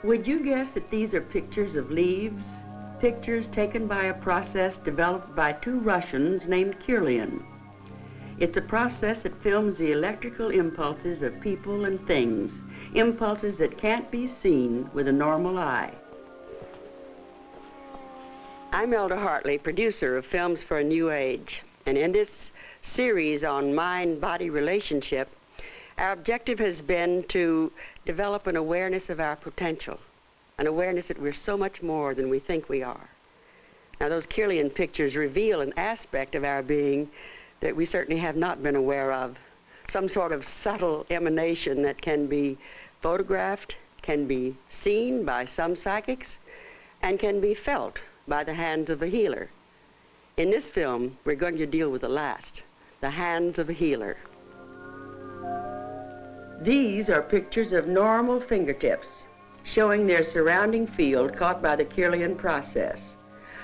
Would you guess that these are pictures of leaves? Pictures taken by a process developed by two Russians named Kirlian. It's a process that films the electrical impulses of people and things, impulses that can't be seen with a normal eye. I'm Elda Hartley, producer of Films for a New Age, and in this series on mind-body relationship, our objective has been to develop an awareness of our potential, an awareness that we're so much more than we think we are. Now, those Kirlian pictures reveal an aspect of our being that we certainly have not been aware of, some sort of subtle emanation that can be photographed, can be seen by some psychics, and can be felt by the hands of a healer. In this film, we're going to deal with the last, the hands of a healer. These are pictures of normal fingertips, showing their surrounding field caught by the Kirlian process.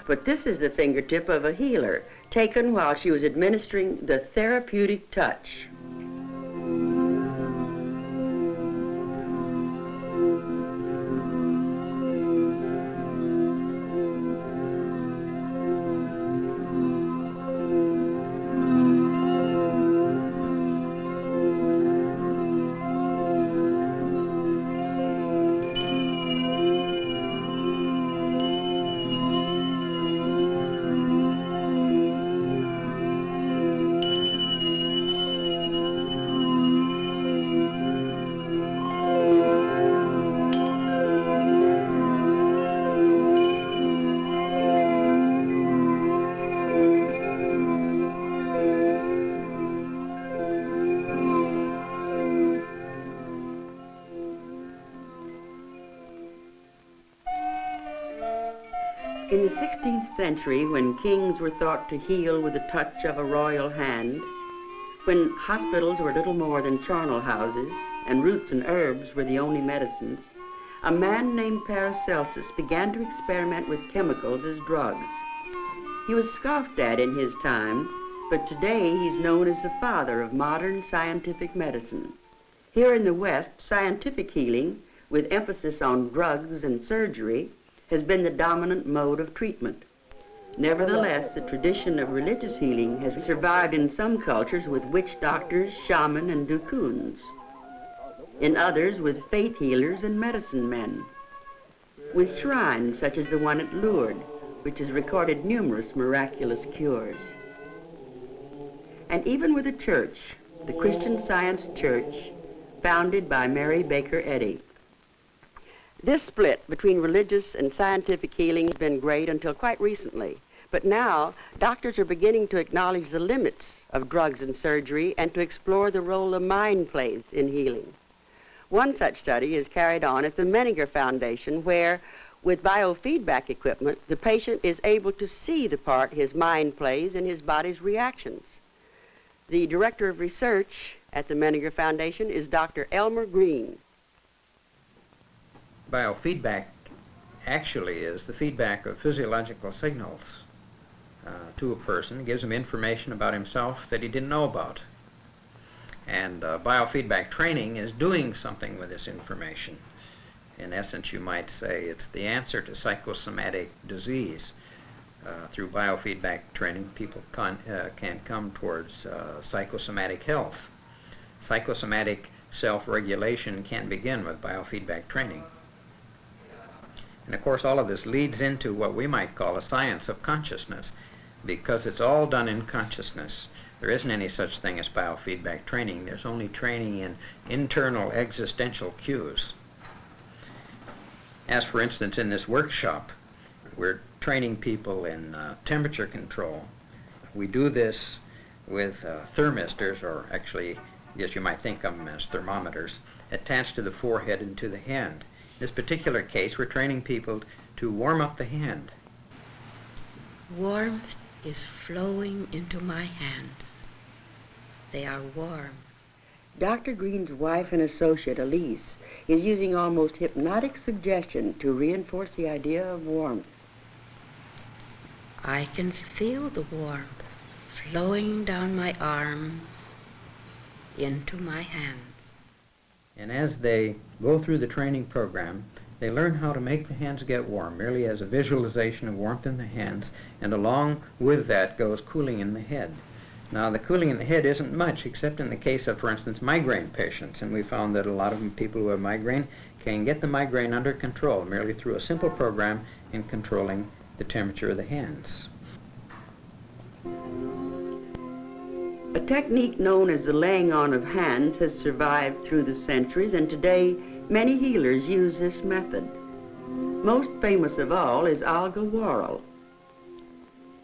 But this is the fingertip of a healer, taken while she was administering the therapeutic touch. In the 16th century, when kings were thought to heal with the touch of a royal hand, when hospitals were little more than charnel houses and roots and herbs were the only medicines, a man named Paracelsus began to experiment with chemicals as drugs. He was scoffed at in his time, but today he's known as the father of modern scientific medicine. Here in the West, scientific healing, with emphasis on drugs and surgery, has been the dominant mode of treatment. Nevertheless, the tradition of religious healing has survived in some cultures with witch doctors, shaman, and dukuns. In others, with faith healers and medicine men. With shrines such as the one at Lourdes, which has recorded numerous miraculous cures. And even with a church, the Christian Science Church, founded by Mary Baker Eddy. This split between religious and scientific healing has been great until quite recently. But now, doctors are beginning to acknowledge the limits of drugs and surgery and to explore the role the mind plays in healing. One such study is carried on at the Menninger Foundation, where, with biofeedback equipment, the patient is able to see the part his mind plays in his body's reactions. The director of research at the Menninger Foundation is Dr. Elmer Green. Biofeedback actually is the feedback of physiological signals to a person, gives him information about himself that he didn't know about. And biofeedback training is doing something with this information. In essence, you might say it's the answer to psychosomatic disease. Through biofeedback training, people can come towards psychosomatic health. Psychosomatic self-regulation can begin with biofeedback training. And of course, all of this leads into what we might call a science of consciousness, because it's all done in consciousness. There isn't any such thing as biofeedback training. There's only training in internal existential cues. As for instance, in this workshop, we're training people in temperature control. We do this with thermistors, or actually, yes, you might think of them as thermometers, attached to the forehead and to the hand. In this particular case, we're training people to warm up the hand. Warmth is flowing into my hands. They are warm. Dr. Green's wife and associate, Elise, is using almost hypnotic suggestion to reinforce the idea of warmth. I can feel the warmth flowing down my arms into my hands. And as they go through the training program, They learn how to make the hands get warm, merely as a visualization of warmth in the hands, and along with that goes cooling in the head. Now, the cooling in the head isn't much, except in the case of, for instance, migraine patients, and we found that a lot of people who have migraine can get the migraine under control merely through a simple program in controlling the temperature of the hands. A technique known as the laying on of hands has survived through the centuries, and today many healers use this method. Most famous of all is Elda Hartley.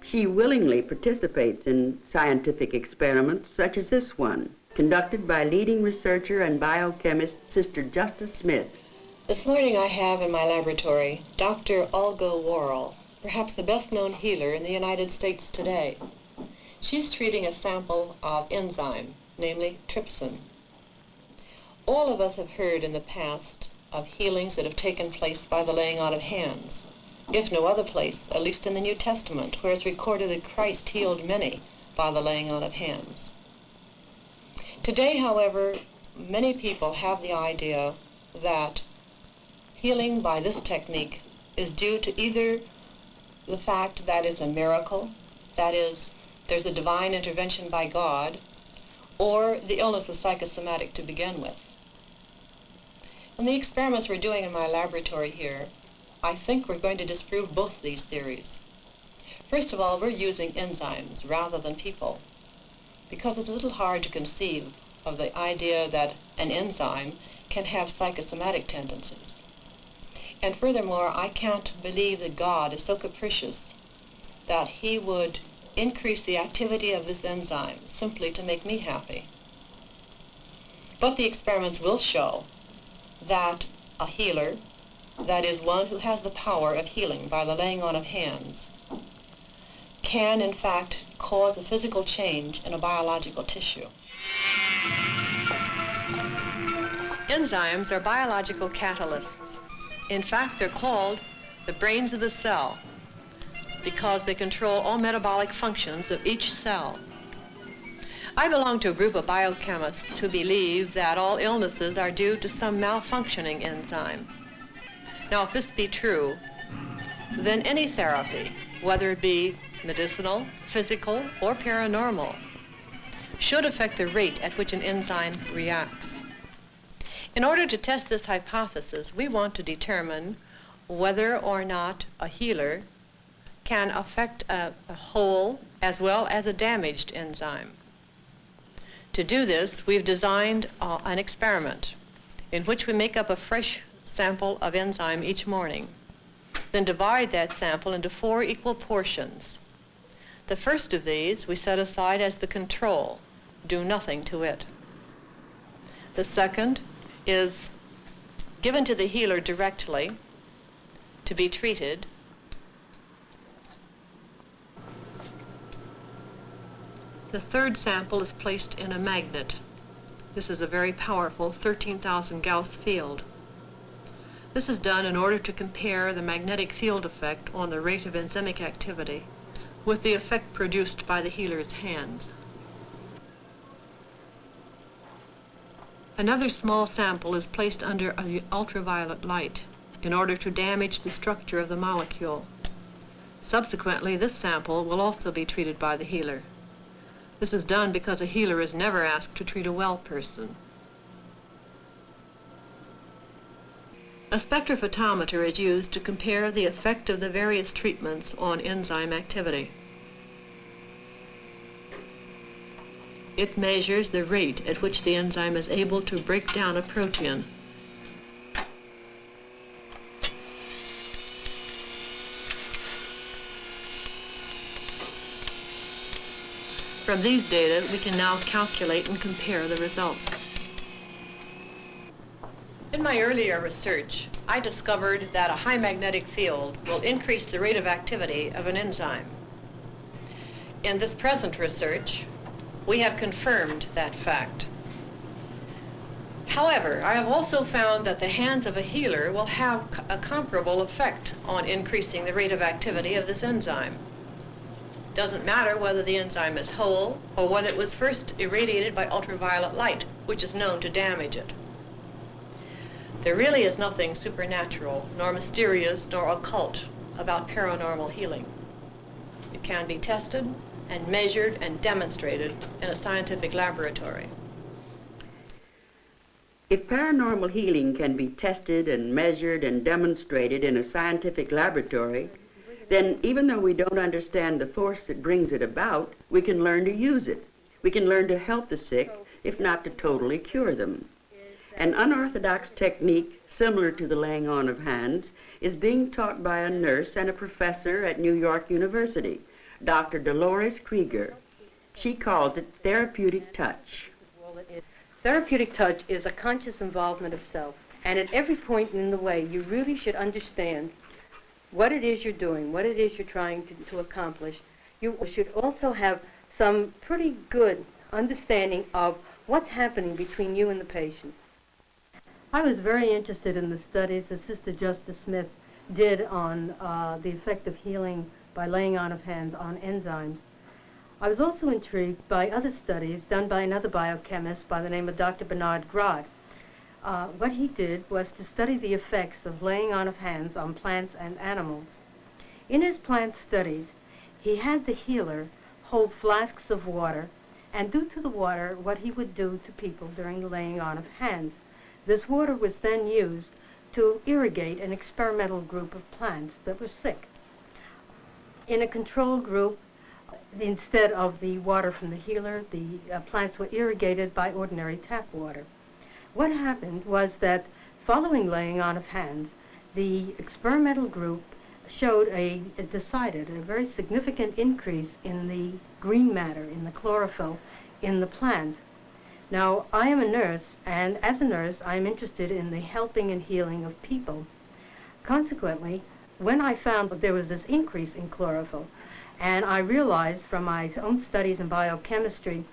She willingly participates in scientific experiments such as this one, conducted by leading researcher and biochemist Sister Justice Smith. This morning I have in my laboratory Dr. Elda Hartley, perhaps the best-known healer in the United States today. She's treating a sample of enzyme, namely trypsin. All of us have heard in the past of healings that have taken place by the laying on of hands. If no other place, at least in the New Testament, where it's recorded that Christ healed many by the laying on of hands. Today, however, many people have the idea that healing by this technique is due to either the fact that it's a miracle, that is, there's a divine intervention by God, or the illness was psychosomatic to begin with. In the experiments we're doing in my laboratory here, I think we're going to disprove both these theories. First of all, we're using enzymes rather than people, because it's a little hard to conceive of the idea that an enzyme can have psychosomatic tendencies. And furthermore, I can't believe that God is so capricious that he would increase the activity of this enzyme simply to make me happy. But the experiments will show that a healer, that is one who has the power of healing by the laying on of hands, can in fact cause a physical change in a biological tissue. Enzymes are biological catalysts. In fact, they're called the brains of the cell because they control all metabolic functions of each cell. I belong to a group of biochemists who believe that all illnesses are due to some malfunctioning enzyme. Now, if this be true, then any therapy, whether it be medicinal, physical, or paranormal, should affect the rate at which an enzyme reacts. In order to test this hypothesis, we want to determine whether or not a healer can affect a whole as well as a damaged enzyme. To do this, we've designed an experiment in which we make up a fresh sample of enzyme each morning, then divide that sample into 4 equal portions. The first of these we set aside as the control, do nothing to it. The second is given to the healer directly to be treated. The third sample is placed in a magnet. This is a very powerful 13,000 Gauss field. This is done in order to compare the magnetic field effect on the rate of enzymic activity with the effect produced by the healer's hands. Another small sample is placed under ultraviolet light in order to damage the structure of the molecule. Subsequently, this sample will also be treated by the healer. This is done because a healer is never asked to treat a well person. A spectrophotometer is used to compare the effect of the various treatments on enzyme activity. It measures the rate at which the enzyme is able to break down a protein. From these data, we can now calculate and compare the results. In my earlier research, I discovered that a high magnetic field will increase the rate of activity of an enzyme. In this present research, we have confirmed that fact. However, I have also found that the hands of a healer will have a comparable effect on increasing the rate of activity of this enzyme. Doesn't matter whether the enzyme is whole or whether it was first irradiated by ultraviolet light, which is known to damage it. There really is nothing supernatural, nor mysterious, nor occult about paranormal healing. It can be tested and measured and demonstrated in a scientific laboratory. If paranormal healing can be tested and measured and demonstrated in a scientific laboratory, then even though we don't understand the force that brings it about, we can learn to use it. We can learn to help the sick, if not to totally cure them. An unorthodox technique similar to the laying on of hands is being taught by a nurse and a professor at New York University, Dr. Dolores Krieger. She calls it therapeutic touch. Therapeutic touch is a conscious involvement of self, and at every point in the way you really should understand what it is you're doing, what it is you're trying to accomplish. You should also have some pretty good understanding of what's happening between you and the patient. I was very interested in the studies that Sister Justice Smith did on the effect of healing by laying on of hands on enzymes. I was also intrigued by other studies done by another biochemist by the name of Dr. Bernard Grod. What he did was to study the effects of laying on of hands on plants and animals. In his plant studies, he had the healer hold flasks of water and do to the water what he would do to people during the laying on of hands. This water was then used to irrigate an experimental group of plants that were sick. In a control group, instead of the water from the healer, the plants were irrigated by ordinary tap water. What happened was that following laying on of hands, the experimental group showed decided a very significant increase in the green matter, in the chlorophyll, in the plant. Now, I am a nurse, and as a nurse, I am interested in the helping and healing of people. Consequently, when I found that there was this increase in chlorophyll, and I realized from my own studies in biochemistry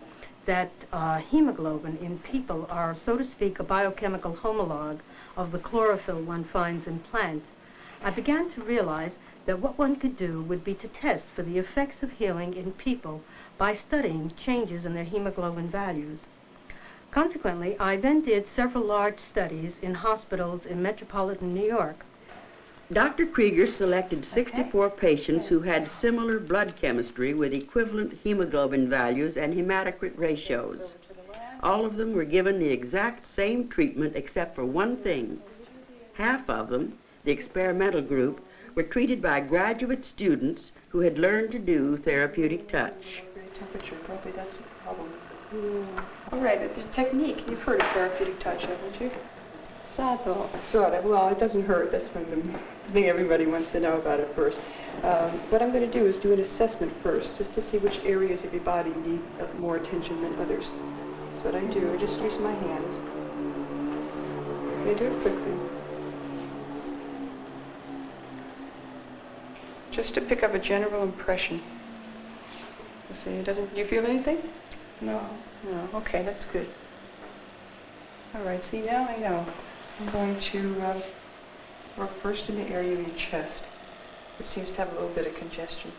that hemoglobin in people are, so to speak, a biochemical homologue of the chlorophyll one finds in plants, I began to realize that what one could do would be to test for the effects of healing in people by studying changes in their hemoglobin values. Consequently, I then did several large studies in hospitals in metropolitan New York. Dr. Krieger selected 64 patients who had similar blood chemistry with equivalent hemoglobin values and hematocrit ratios. All of them were given the exact same treatment except for one thing. Half of them, the experimental group, were treated by graduate students who had learned to do therapeutic touch. Temperature, probably that's the problem. All right, the technique, you've heard of therapeutic touch, haven't you? Sort of. Well, it doesn't hurt. That's the thing everybody wants to know about it first. What I'm going to do is do an assessment first, just to see which areas of your body need more attention than others. That's what I do. I just use my hands. So I do it quickly. Just to pick up a general impression. You see, do you feel anything? No. No. Okay, that's good. All right, see, now I know. I'm going to work first in the area of your chest, which seems to have a little bit of congestion.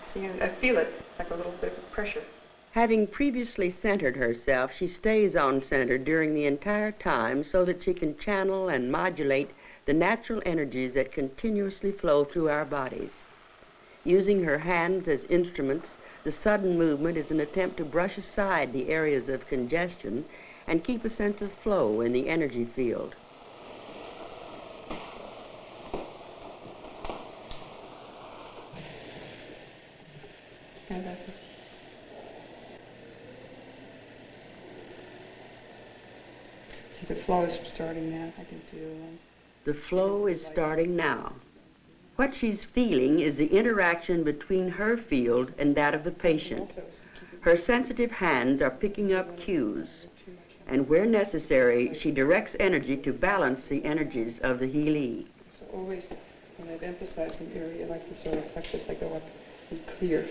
See, I feel it, like a little bit of pressure. Having previously centered herself, she stays on center during the entire time so that she can channel and modulate the natural energies that continuously flow through our bodies. Using her hands as instruments, the sudden movement is an attempt to brush aside the areas of congestion and keep a sense of flow in the energy field. See, the flow is starting now. I can feel it. The flow is starting now. What she's feeling is the interaction between her field and that of the patient. Her sensitive hands are picking up cues, and where necessary, she directs energy to balance the energies of the healee. So always, when I've emphasized an area like the solar plexus, I go up and clear.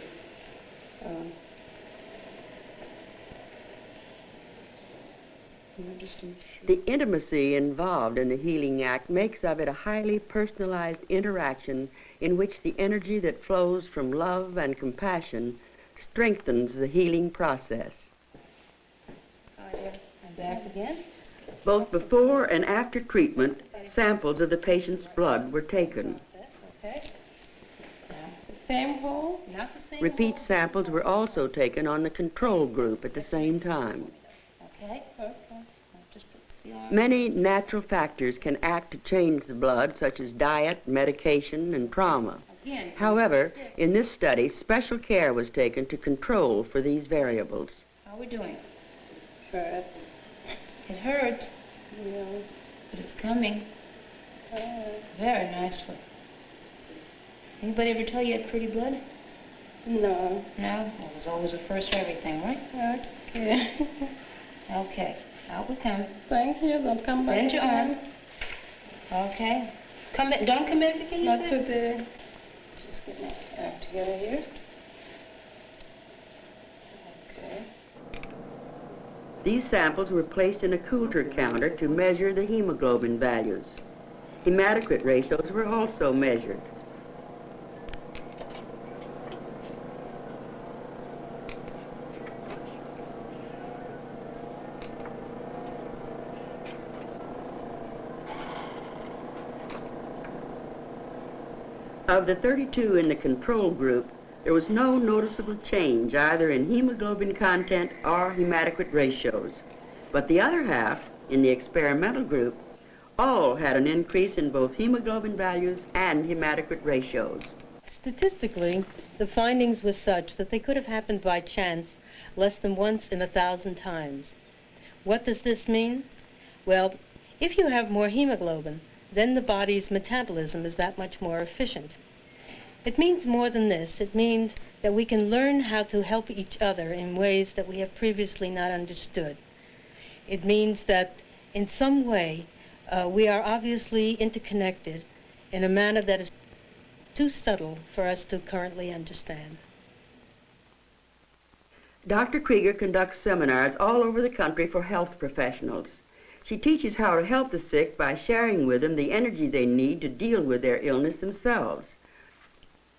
The intimacy involved in the healing act makes of it a highly personalized interaction in which the energy that flows from love and compassion strengthens the healing process. And back again. Both before and after treatment, samples of the patient's blood were taken. Okay. Now the same hole, not the same Repeat hole. samples were also taken on the control group at the same time. Okay. Just put the arm. Many natural factors can act to change the blood, such as diet, medication, and trauma. Again. However, in this study, special care was taken to control for these variables. How are we doing? Hurt. It hurt, Yeah. but it's coming very nicely. Anybody ever tell you you had pretty blood? No. No? Well, there's always a first for everything, right? Okay. Okay. Out we come. Thank you. Don't come back Bend your again. arm. Okay. Come in. Don't come back again, you Not said? today. Just get my act together here. Okay. These samples were placed in a Coulter counter to measure the hemoglobin values. Hematocrit ratios were also measured. Of the 32 in the control group, there was no noticeable change either in hemoglobin content or hematocrit ratios. But the other half, in the experimental group, all had an increase in both hemoglobin values and hematocrit ratios. Statistically, the findings were such that they could have happened by chance less than once in 1,000 times. What does this mean? Well, if you have more hemoglobin, then the body's metabolism is that much more efficient. It means more than this. It means that we can learn how to help each other in ways that we have previously not understood. It means that in some way we are obviously interconnected in a manner that is too subtle for us to currently understand. Dr. Krieger conducts seminars all over the country for health professionals. She teaches how to help the sick by sharing with them the energy they need to deal with their illness themselves.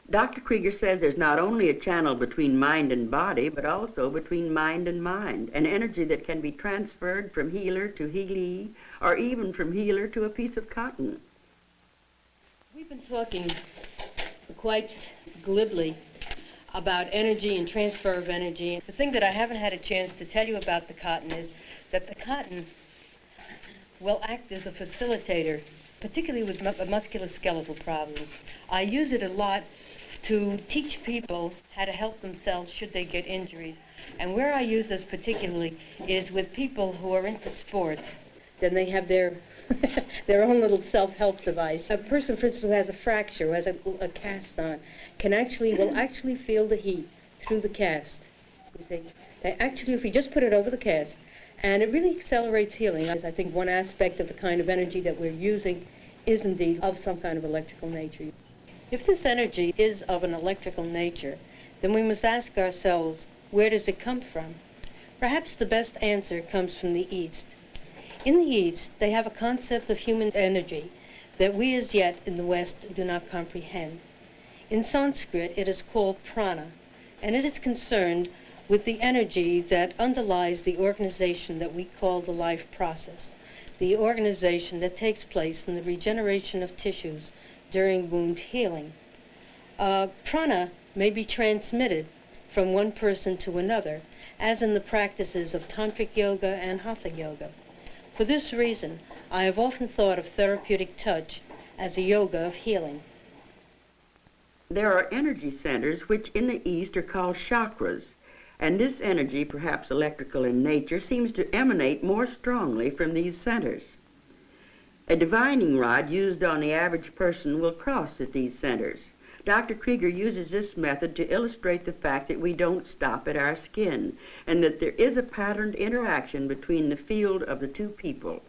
Dr. Krieger says there's not only a channel between mind and body, but also between mind and mind, an energy that can be transferred from healer to healee, or even from healer to a piece of cotton. We've been talking quite glibly about energy and transfer of energy. The thing that I haven't had a chance to tell you about the cotton is that the cotton will act as a facilitator, particularly with musculoskeletal problems. I use it a lot to teach people how to help themselves should they get injuries. And where I use this particularly is with people who are into sports. Then they have their their own little self-help device. A person, for instance, who has a fracture, who has a cast on, will actually feel the heat through the cast. You see, they actually, if you just put it over the cast, and it really accelerates healing. I think one aspect of the kind of energy that we're using is indeed of some kind of electrical nature. If this energy is of an electrical nature, then we must ask ourselves, where does it come from? Perhaps the best answer comes from the East. In the East, they have a concept of human energy that we as yet in the West do not comprehend. In Sanskrit, it is called prana, and it is concerned with the energy that underlies the organization that we call the life process, the organization that takes place in the regeneration of tissues during wound healing. Prana may be transmitted from one person to another, as in the practices of tantric yoga and hatha yoga. For this reason, I have often thought of therapeutic touch as a yoga of healing. There are energy centers which in the East are called chakras, and this energy, perhaps electrical in nature, seems to emanate more strongly from these centers. A divining rod used on the average person will cross at these centers. Dr. Krieger uses this method to illustrate the fact that we don't stop at our skin, and that there is a patterned interaction between the field of the two people.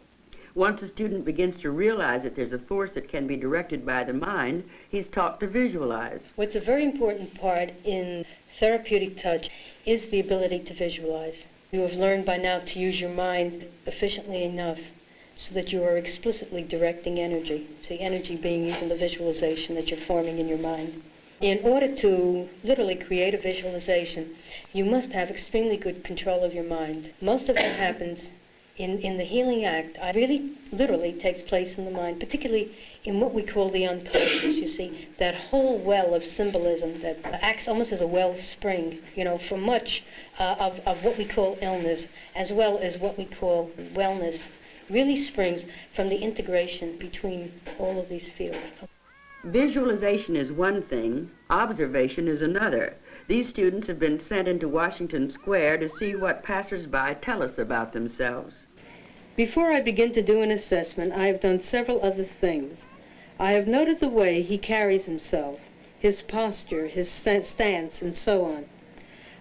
Once a student begins to realize that there's a force that can be directed by the mind, he's taught to visualize. What's a very important part in therapeutic touch is the ability to visualize. You have learned by now to use your mind efficiently enough so that you are explicitly directing energy. See, energy being even the visualization that you're forming in your mind. In order to literally create a visualization, you must have extremely good control of your mind. Most of it happens in the healing act, I really literally takes place in the mind, particularly in what we call the unconscious, you see, that whole well of symbolism that acts almost as a wellspring, you know, for much of what we call illness, as well as what we call wellness, really springs from the integration between all of these fields. Visualization is one thing, observation is another. These students have been sent into Washington Square to see what passers-by tell us about themselves. Before I begin to do an assessment, I have done several other things. I have noted the way he carries himself, his posture, his stance, and so on.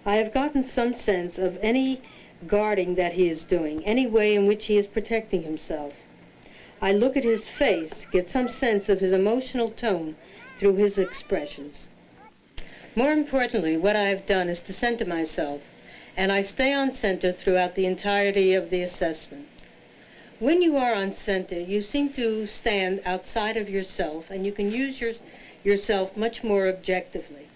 I have gotten some sense of any guarding that he is doing, any way in which he is protecting himself. I look at his face, get some sense of his emotional tone through his expressions. More importantly, what I have done is to center myself, and I stay on center throughout the entirety of the assessment. When you are on center, you seem to stand outside of yourself, and you can use yourself much more objectively.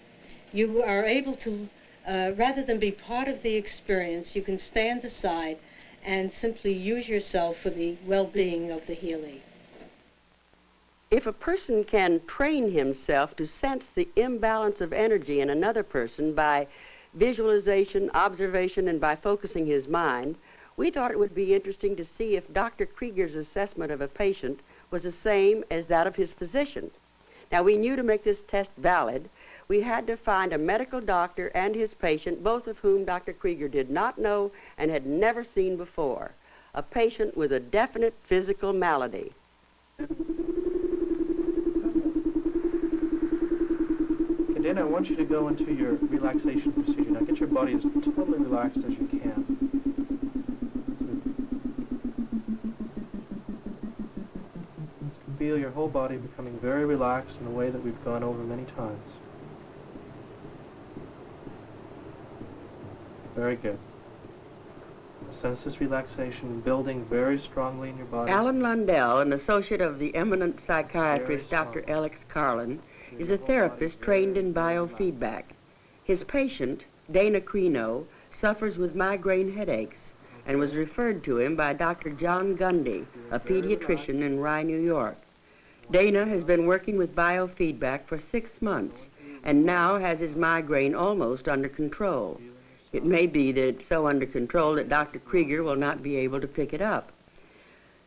You are able to, rather than be part of the experience, you can stand aside and simply use yourself for the well-being of the healee. If a person can train himself to sense the imbalance of energy in another person by visualization, observation, and by focusing his mind, we thought it would be interesting to see if Dr. Krieger's assessment of a patient was the same as that of his physician. Now, we knew to make this test valid, we had to find a medical doctor and his patient, both of whom Dr. Krieger did not know and had never seen before, a patient with a definite physical malady. Dana, I want you to go into your relaxation procedure. Now get your body as totally relaxed as you can. Feel your whole body becoming very relaxed in a way that we've gone over many times. Very good. Sense this relaxation building very strongly in your body. Alan Lundell, an associate of the eminent psychiatrist Dr. Alex Carlin, is a therapist trained in biofeedback. His patient, Dana Creno, suffers with migraine headaches and was referred to him by Dr. John Gundy, a pediatrician in Rye, New York. Dana has been working with biofeedback for 6 months and now has his migraine almost under control. It may be that it's so under control that Dr. Krieger will not be able to pick it up.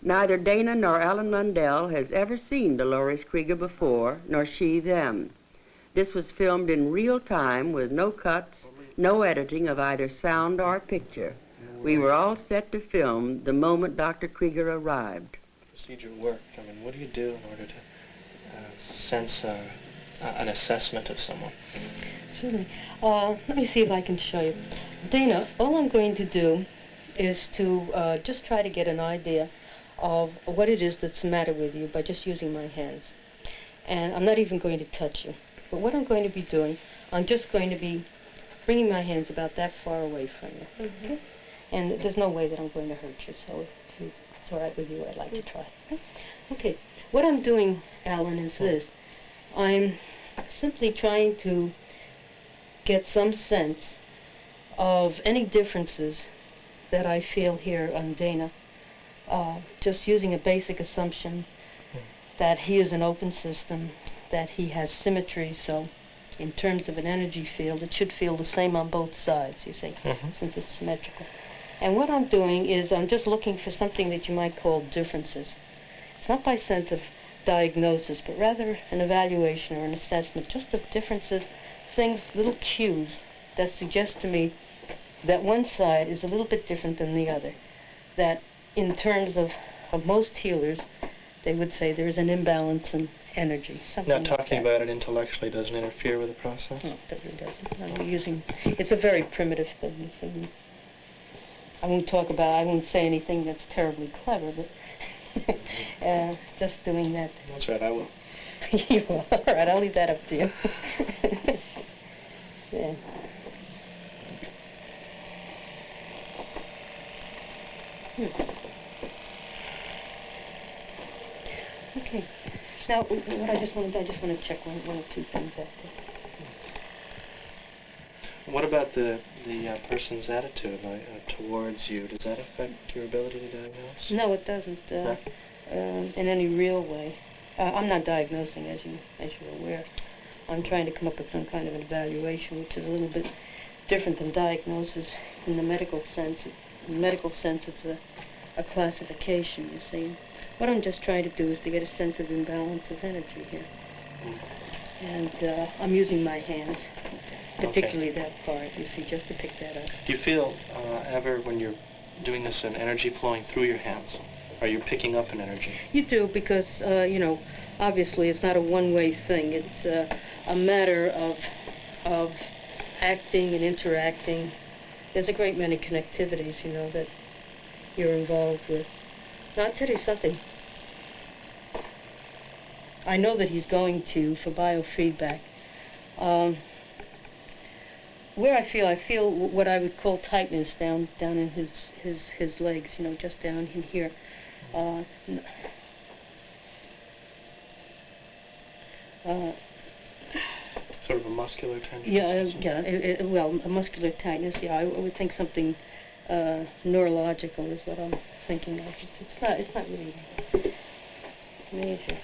Neither Dana nor Alan Lundell has ever seen Dolores Krieger before, nor she them. This was filmed in real time with no cuts, no editing of either sound or picture. We were all set to film the moment Dr. Krieger arrived. Procedure work. I mean, what do you do in order to sense an assessment of someone? Certainly. Let me see if I can show you. Dana, all I'm going to do is to just try to get an idea of what it is that's the matter with you by just using my hands. And I'm not even going to touch you. But what I'm going to be doing, I'm just going to be bringing my hands about that far away from you. Mm-hmm. Okay? And there's no way that I'm going to hurt you, so if it's all right with you, I'd like to try. Okay. What I'm doing, Alan, is this. I'm simply trying to get some sense of any differences that I feel here on Dana. Just using a basic assumption that he is an open system, that he has symmetry, so in terms of an energy field, it should feel the same on both sides, you see, since it's symmetrical. And what I'm doing is I'm just looking for something that you might call differences. It's not by sense of diagnosis, but rather an evaluation or an assessment, just of differences, things, little cues that suggest to me that one side is a little bit different than the other, that in terms of most healers, they would say there's an imbalance in energy. Not talking about it intellectually doesn't interfere with the process? No, it really doesn't. It's a very primitive thing. I won't say anything that's terribly clever, but just doing that. That's right, I will. You will. All right, I'll leave that up to you. Yeah. Okay. Now, what I just want to check one or two things out there. What about the person's attitude towards you? Does that affect your ability to diagnose? No, it doesn't in any real way. I'm not diagnosing, as you're aware. I'm trying to come up with some kind of an evaluation, which is a little bit different than diagnosis in the medical sense. In the medical sense, it's a classification, you see. What I'm just trying to do is to get a sense of imbalance of energy here. And I'm using my hands, particularly that part, you see, just to pick that up. Do you feel ever when you're doing this an energy flowing through your hands? Are you picking up an energy? You do, because, you know, obviously it's not a one-way thing. It's a matter of acting and interacting. There's a great many connectivities, you know, that you're involved with. Now, I'll tell you something. I know that he's going to for biofeedback. Where I feel what I would call tightness down in his legs, you know, just down in here. Sort of a muscular tightness? Yeah, well, a muscular tightness, yeah, I would think something neurological is what I'm thinking of. It's not really major.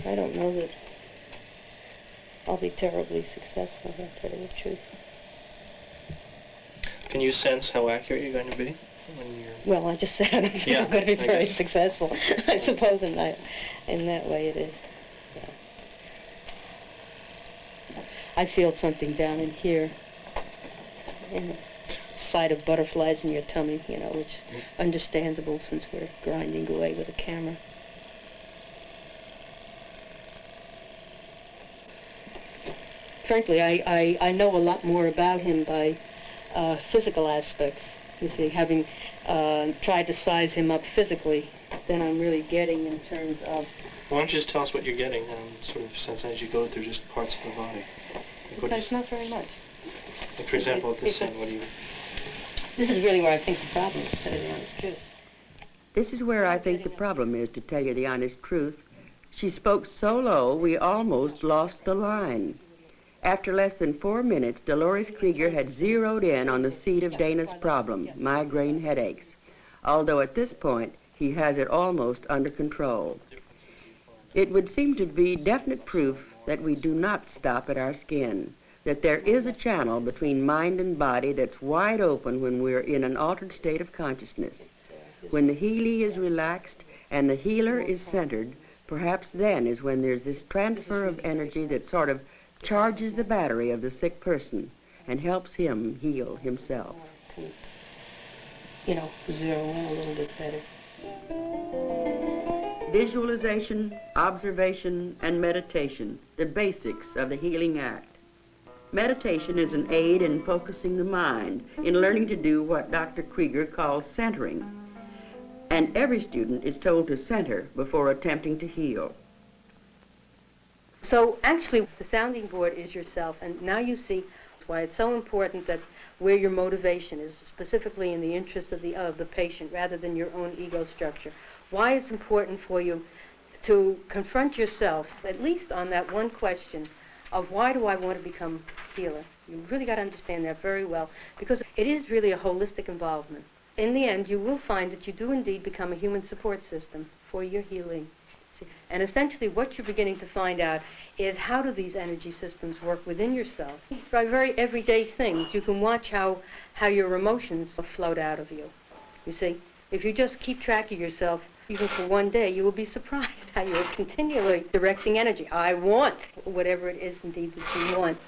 I don't know that I'll be terribly successful, I'll tell you the truth. Can you sense how accurate you're going to be when you're... Well, I just said I'm going to be very successful. I suppose in that way it is. Yeah. I feel something down in here, in the sight of butterflies in your tummy, you know, which is understandable since we're grinding away with a camera. Frankly, I know a lot more about him by physical aspects, you see, having tried to size him up physically than I'm really getting in terms of... Why don't you just tell us what you're getting, sort of sense as you go through just parts of the body? It's not very much. Like, for example, at this end, what do you... This is really where I think the problem is, to tell you the honest truth. This is where I think the problem is, to tell you the honest truth. She spoke so low, we almost lost the line. After less than 4 minutes, Dolores Krieger had zeroed in on the seat of Dana's problem, migraine headaches, although at this point, he has it almost under control. It would seem to be definite proof that we do not stop at our skin, that there is a channel between mind and body that's wide open when we're in an altered state of consciousness. When the healer is relaxed and the healer is centered, perhaps then is when there's this transfer of energy that sort of charges the battery of the sick person and helps him heal himself. You know, zero in a little bit better. Visualization, observation, and meditation, the basics of the healing act. Meditation is an aid in focusing the mind, in learning to do what Dr. Krieger calls centering. And every student is told to center before attempting to heal. So actually, the sounding board is yourself, and now you see why it's so important that where your motivation is, specifically in the interest of the patient, rather than your own ego structure. Why it's important for you to confront yourself, at least on that one question of why do I want to become a healer. You really got to understand that very well, because it is really a holistic involvement. In the end, you will find that you do indeed become a human support system for your healing. And essentially what you're beginning to find out is how do these energy systems work within yourself. By very everyday things, you can watch how your emotions float out of you. You see, if you just keep track of yourself, even for one day, you will be surprised how you're continually directing energy. I want whatever it is indeed that you want.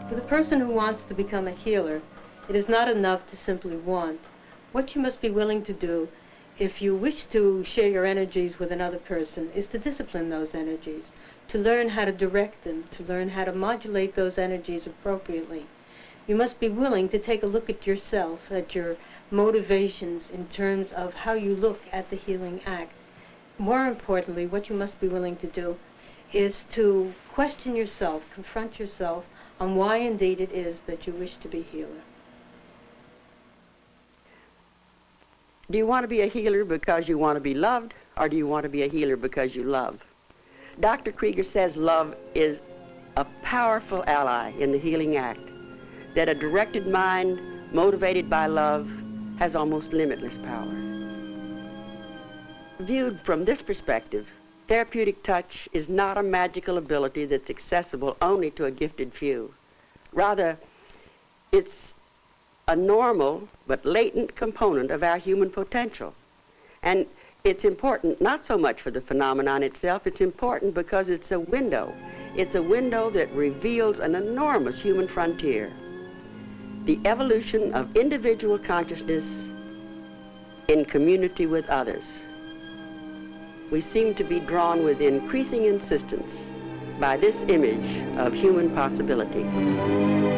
For the person who wants to become a healer, it is not enough to simply want. What you must be willing to do, if you wish to share your energies with another person, is to discipline those energies, to learn how to direct them, to learn how to modulate those energies appropriately. You must be willing to take a look at yourself, at your motivations in terms of how you look at the healing act. More importantly, what you must be willing to do is to question yourself, confront yourself on why indeed it is that you wish to be a healer. Do you want to be a healer because you want to be loved, or do you want to be a healer because you love? Dr. Krieger says love is a powerful ally in the healing act, that a directed mind motivated by love has almost limitless power. Viewed from this perspective, therapeutic touch is not a magical ability that's accessible only to a gifted few. Rather, it's a normal but latent component of our human potential. And it's important not so much for the phenomenon itself, it's important because it's a window. It's a window that reveals an enormous human frontier. The evolution of individual consciousness in community with others. We seem to be drawn with increasing insistence by this image of human possibility.